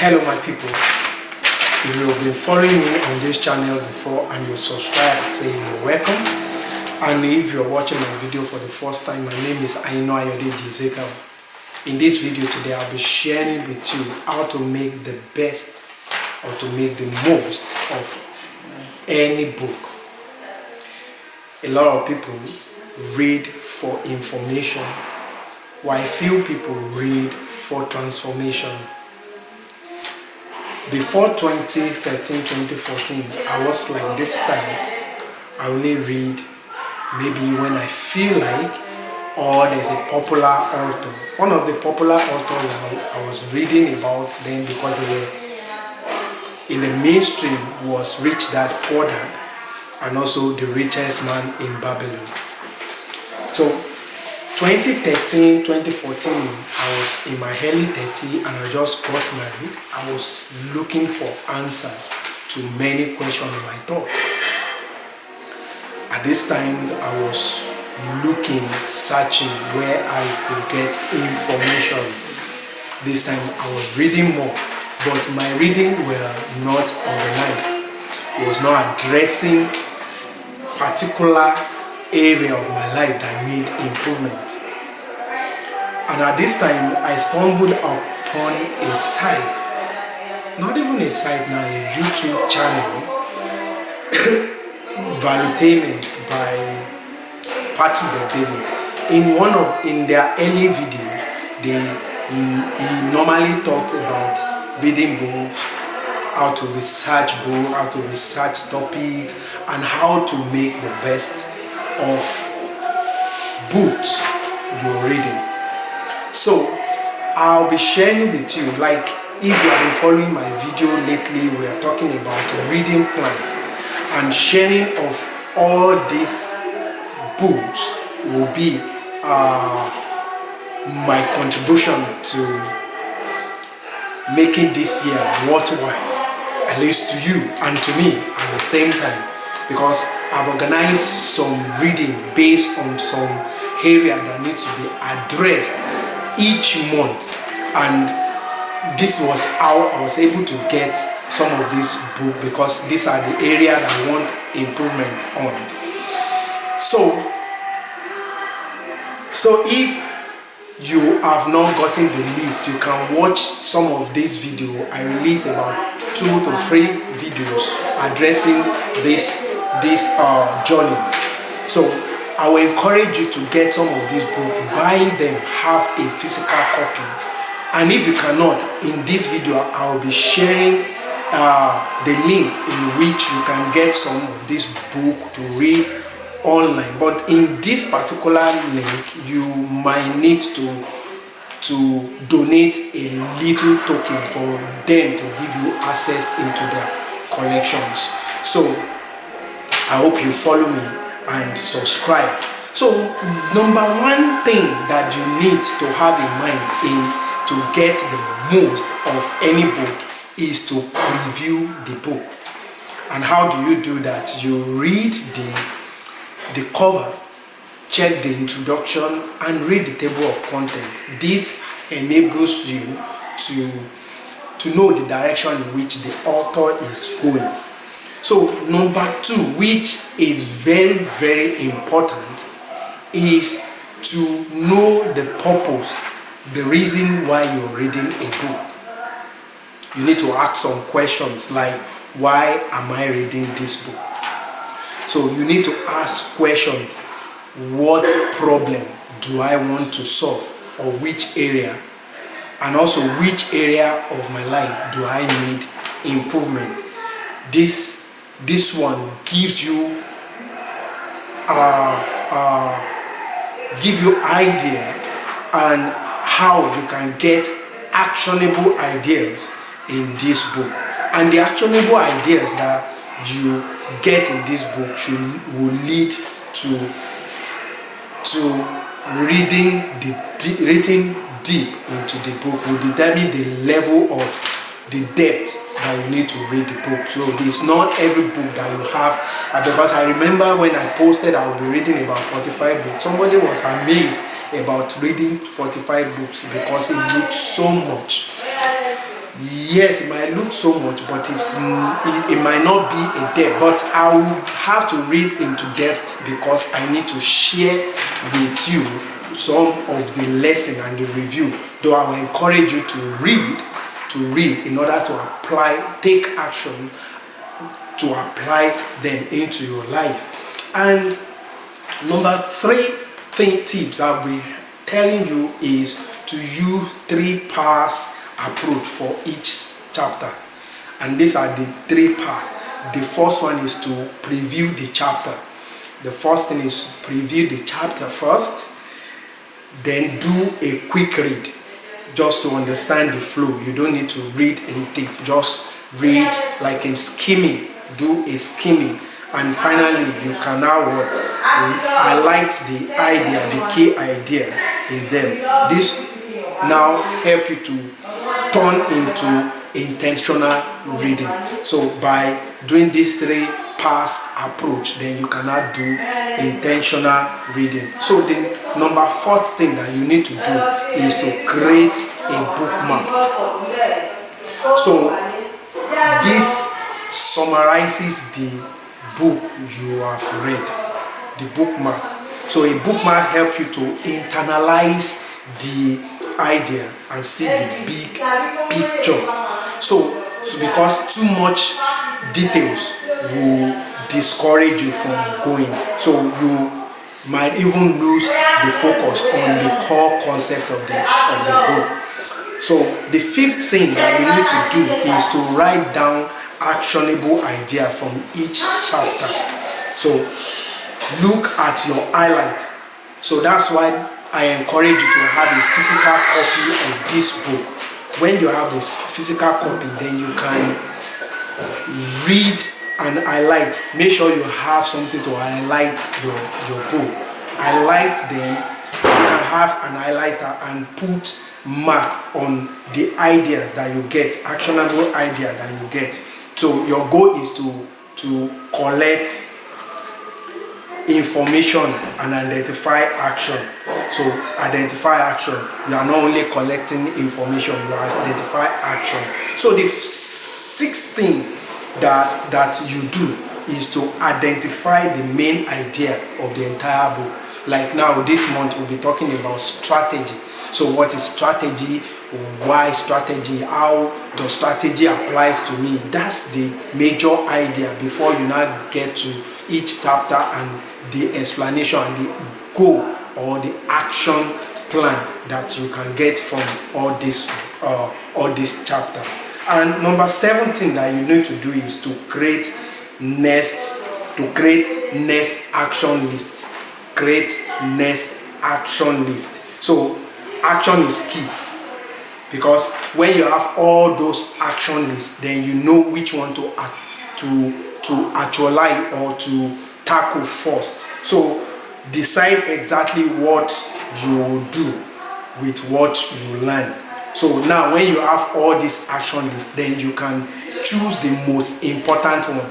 Hello my people, if you have been following me on this channel before and you subscribe, say you're welcome. And if you're watching my video for the first time, my name is Aino Ayodeji Ezekiel. In this video today, I'll be sharing with you how to make the best or to make the most of any book. A lot of people read for information, while few people read for transformation. Before 2013, 2014, I was like this time. I only read maybe when I feel like, or there's a popular author. One of the popular authors I was reading about then, because they were in the mainstream, was Rich Dad Poor Dad, and also The Richest Man in Babylon. So 2013, 2014, I was in my early 30s and I just got married. I was looking for answers to many questions in my thoughts. At this time, I was looking, searching where I could get information. This time I was reading more, but my reading were not organized. It was not addressing particular area of my life that need improvement. And at this time, I stumbled upon a site, not even a site now, a YouTube channel, Valuetainment by Patrick David. In their early videos, he normally talks about reading books, how to research books, how to research topics, and how to make the best of books you're reading. So I'll be sharing with you, like if you have been following my video lately, we are talking about reading plan, and sharing of all these books will be my contribution to making this year worthwhile, at least to you and to me at the same time, because I've organized some reading based on some area that needs to be addressed each month, and this was how I was able to get some of these books, because these are the area that I want improvement on. So if you have not gotten the list, you can watch some of this video. I release about 2 to 3 videos addressing this journey. So I will encourage you to get some of these books, buy them, have a physical copy. And if you cannot, in this video I will be sharing the link in which you can get some of this book to read online. But in this particular link, you might need to donate a little token for them to give you access into their collections. So I hope you follow me and subscribe. So number one thing that you need to have in mind to get the most of any book is to preview the book. And how do you do that? You read the cover, check the introduction, and read the table of contents. This enables you to know the direction in which the author is going. So number 2, which is very, very important, is to know the purpose, the reason why you're reading a book. You need to ask some questions like, why am I reading this book? So you need to ask questions, what problem do I want to solve, or which area, and also which area of my life do I need improvement. This one gives you idea and how you can get actionable ideas in this book. And the actionable ideas that you get in this book will lead to reading deep into the book, will determine the level of the depth that you need to read the book. So it's not every book that you have, because I remember when I posted I will be reading about 45 books, somebody was amazed about reading 45 books because it looked so much. Yes, it might look so much, but it might not be a depth. But I will have to read into depth because I need to share with you some of the lesson and the review. Though I will encourage you to read in order to apply, take action to apply them into your life. And number 3 tips I'll be telling you is to use 3 parts approach for each chapter. And these are the 3 parts. The first one is to preview the chapter. The first thing is preview the chapter first, then do a quick read just to understand the flow. You don't need to read in deep, just read like in skimming. Do a skimming, and finally you can now highlight the idea, the key idea in them. This now help you to turn into intentional reading. So by doing this 3 parts approach, then you can now do intentional reading. So the number 4th thing that you need to do is to create a bookmark. So this summarizes the book you have read, the bookmark. So a bookmark helps you to internalize the idea and see the big picture. So because too much details will discourage you from going, so you might even lose the focus on the core concept of the book. So the 5th thing that you need to do is to write down actionable idea from each chapter. So look at your highlight. So that's why I encourage you to have a physical copy of this book. When you have this physical copy, then you can read and highlight. Make sure you have something to highlight your book. Highlight them. You can have an highlighter and put mark on the idea that you get, actionable idea that you get. So your goal is to collect information and identify action. So identify action. You are not only collecting information, you identify action. So the 6th thing that you do is to identify the main idea of the entire book. Like now, this month we'll be talking about strategy. So what is strategy? Why strategy? How does strategy applies to me? That's the major idea before you now get to each chapter and the explanation and the goal or the action plan that you can get from all these chapters. And number 7 thing that you need to do is to create next action list. Create next action list. So action is key, because when you have all those action lists, then you know which one to actualize or to tackle first. So decide exactly what you will do with what you learn. So now when you have all these action lists, then you can choose the most important one.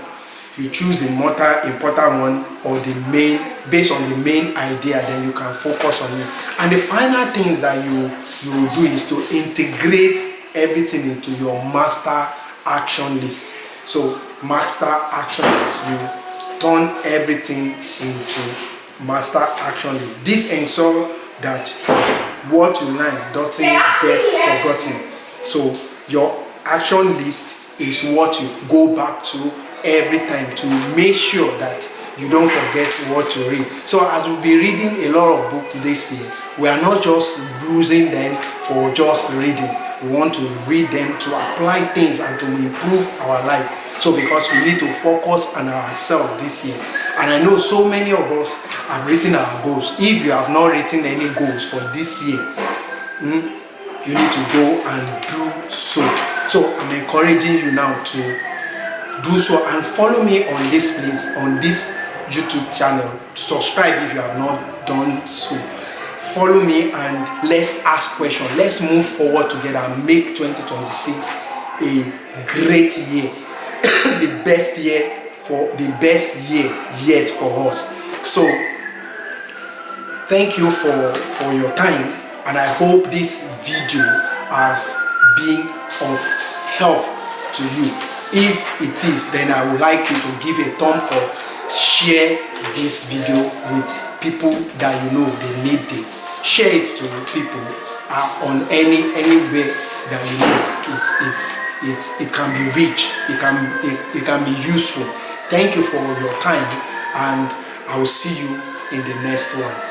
You choose the most important one or the main, based on the main idea, then you can focus on it. And the final things that you will do is to integrate everything into your master action list. So master action list, you turn everything into master action list. This ensures that what you learn doesn't get forgotten. So your action list is what you go back to every time to make sure that you don't forget what to read. So as we'll be reading a lot of books this year, we are not just using them for just reading. We want to read them to apply things and to improve our life. So because we need to focus on ourselves this year. And I know so many of us have written our goals. If you have not written any goals for this year, you need to go and do so. So I'm encouraging you now to do so and follow me on this list, on this YouTube channel. Subscribe if you have not done so. Follow me and let's ask questions. Let's move forward together and make 2026 a great year. the best year yet for us. So thank you for your time, and I hope this video has been of help to you. If it is, then I would like you to give a thumb up, share this video with people that you know they need it. Share it to people on anywhere that you know it can be reached, it can be useful. Thank you for your time, and I will see you in the next one.